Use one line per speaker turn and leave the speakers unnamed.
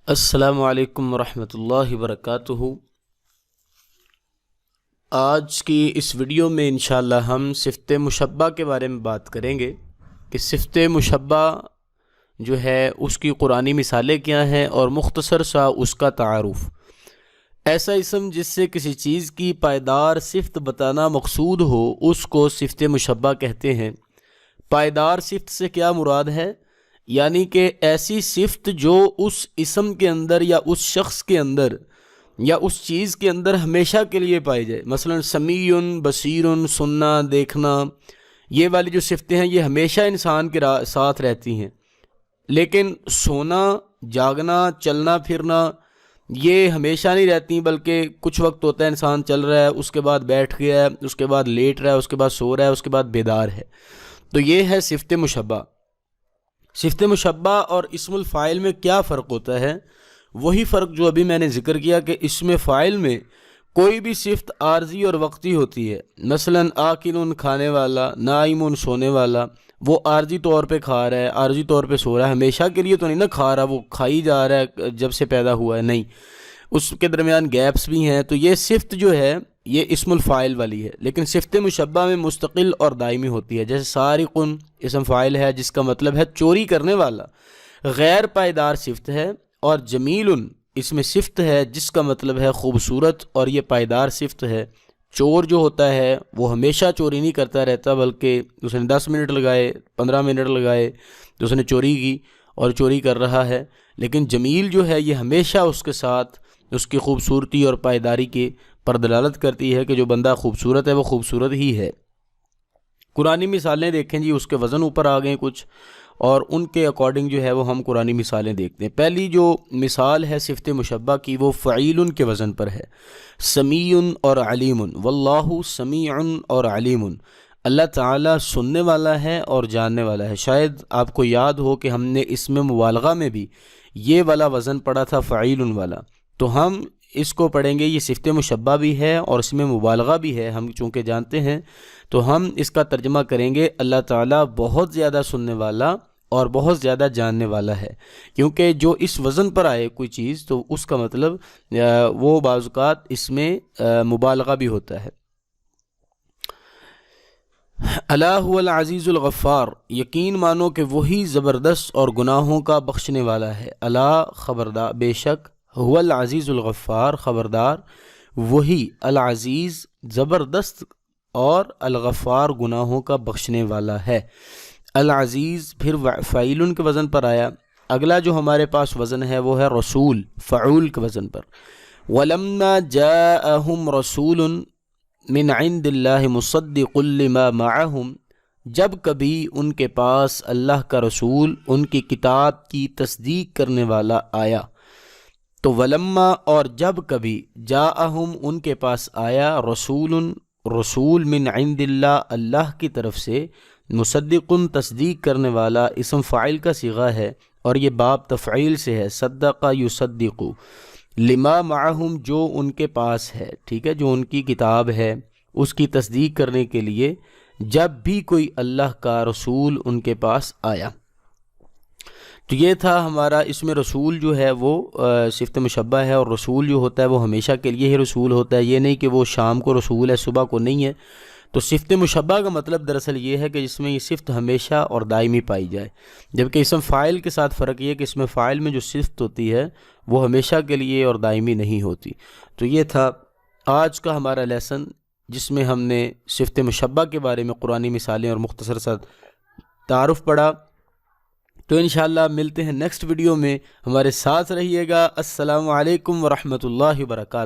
السلام علیکم ورحمۃ اللہ وبرکاتہ۔ آج کی اس ویڈیو میں انشاءاللہ ہم صفت مشبہ کے بارے میں بات کریں گے کہ صفت مشبہ جو ہے اس کی قرآنی مثالیں کیا ہیں اور مختصر سا اس کا تعارف۔ ایسا اسم جس سے کسی چیز کی پائیدار صفت بتانا مقصود ہو اس کو صفت مشبہ کہتے ہیں۔ پائیدار صفت سے کیا مراد ہے؟ یعنی کہ ایسی صفت جو اس اسم کے اندر یا اس شخص کے اندر یا اس چیز کے اندر ہمیشہ کے لیے پائی جائے۔ مثلا سمیع، بصیر، سننا، دیکھنا، یہ والی جو صفتیں ہیں یہ ہمیشہ انسان کے ساتھ رہتی ہیں، لیکن سونا، جاگنا، چلنا پھرنا یہ ہمیشہ نہیں رہتی، بلکہ کچھ وقت ہوتا ہے انسان چل رہا ہے، اس کے بعد بیٹھ گیا ہے، اس کے بعد لیٹ رہا ہے، اس کے بعد سو رہا ہے، اس کے بعد بیدار ہے۔ تو یہ ہے صفت مشبہ۔ صفت مشبہ اور اسم الفاعل میں کیا فرق ہوتا ہے؟ وہی فرق جو ابھی میں نے ذکر کیا کہ اسم فاعل میں کوئی بھی صفت عارضی اور وقتی ہوتی ہے۔ مثلا آکل کھانے والا، نائم سونے والا، وہ عارضی طور پہ کھا رہا ہے، عارضی طور پہ سو رہا ہے، ہمیشہ کے لیے تو نہیں نا کھا رہا، وہ کھائی جا رہا ہے جب سے پیدا ہوا ہے، نہیں، اس کے درمیان گیپس بھی ہیں۔ تو یہ صفت جو ہے یہ اسم الفاعل والی ہے، لیکن صفت مشبہ میں مستقل اور دائمی ہوتی ہے۔ جیسے سارق اسم فاعل ہے جس کا مطلب ہے چوری کرنے والا، غیر پائیدار صفت ہے، اور جمیل اس میں صفت ہے جس کا مطلب ہے خوبصورت، اور یہ پائیدار صفت ہے۔ چور جو ہوتا ہے وہ ہمیشہ چوری نہیں کرتا رہتا، بلکہ اس نے 10 منٹ لگائے، 15 منٹ لگائے تو اس نے چوری کی اور چوری کر رہا ہے۔ لیکن جمیل جو ہے یہ ہمیشہ اس کے ساتھ اس کی خوبصورتی اور پائیداری کے پر دلالت کرتی ہے کہ جو بندہ خوبصورت ہے وہ خوبصورت ہی ہے۔ قرآنی مثالیں دیکھیں جی، اس کے وزن اوپر آ گئے کچھ، اور ان کے اکارڈنگ جو ہے وہ ہم قرآنی مثالیں دیکھتے ہیں۔ پہلی جو مثال ہے صفت مشبہ کی وہ فعیل کے وزن پر ہے، سمیع اور علیم، واللہ سمیع اور علیم، اللہ تعالیٰ سننے والا ہے اور جاننے والا ہے۔ شاید آپ کو یاد ہو کہ ہم نے اسم مبالغہ میں بھی یہ والا وزن پڑھا تھا، فعیل والا، تو ہم اس کو پڑھیں گے، یہ صفت مشبہ بھی ہے اور اس میں مبالغہ بھی ہے، ہم چونکہ جانتے ہیں تو ہم اس کا ترجمہ کریں گے اللہ تعالیٰ بہت زیادہ سننے والا اور بہت زیادہ جاننے والا ہے، کیونکہ جو اس وزن پر آئے کوئی چیز تو اس کا مطلب وہ بعض اوقات اس میں مبالغہ بھی ہوتا ہے۔ الا هو العزیز الغفار، یقین مانو کہ وہی زبردست اور گناہوں کا بخشنے والا ہے۔ الا خبردار، بے شک، هو العزیز الغفار خبردار، وہی العزیز زبردست اور الغفار گناہوں کا بخشنے والا ہے۔ العزیز پھر فعیل کے وزن پر آیا۔ اگلا جو ہمارے پاس وزن ہے وہ ہے رسول، فعول کے وزن پر۔ وَلَمَّا جَاءَهُمْ رَسُولٌ مِّنْ عِنْدِ اللَّهِ مُصَدِّقٌ لِّمَا مَعَهُمْ، جب کبھی ان کے پاس اللہ کا رسول ان کی کتاب کی تصدیق کرنے والا آیا، تو ولما اور جب کبھی جاءہم ان کے پاس آیا، رسول من عند اللہ اللہ کی طرف سے، مصدق تصدیق کرنے والا اسم فاعل کا صیغہ ہے اور یہ باب تفعیل سے ہے، صدق یصدق، لما معہم جو ان کے پاس ہے، ٹھیک ہے، جو ان کی کتاب ہے اس کی تصدیق کرنے کے لیے جب بھی کوئی اللہ کا رسول ان کے پاس آیا۔ تو یہ تھا ہمارا اسم رسول جو ہے وہ صفت مشبہ ہے، اور رسول جو ہوتا ہے وہ ہمیشہ کے لیے ہی رسول ہوتا ہے، یہ نہیں کہ وہ شام کو رسول ہے صبح کو نہیں ہے۔ تو صفت مشبہ کا مطلب دراصل یہ ہے کہ جس میں یہ صفت ہمیشہ اور دائمی پائی جائے، جبکہ اسم فاعل کے ساتھ فرق یہ ہے کہ اسم فاعل میں جو صفت ہوتی ہے وہ ہمیشہ کے لیے اور دائمی نہیں ہوتی۔ تو یہ تھا آج کا ہمارا لیسن جس میں ہم نے صفت مشبہ کے بارے میں قرآنی مثالیں اور مختصر سا تعارف پڑھا۔ تو انشاءاللہ ملتے ہیں نیکسٹ ویڈیو میں، ہمارے ساتھ رہیے گا۔ السلام علیکم ورحمۃ اللہ وبرکاتہ۔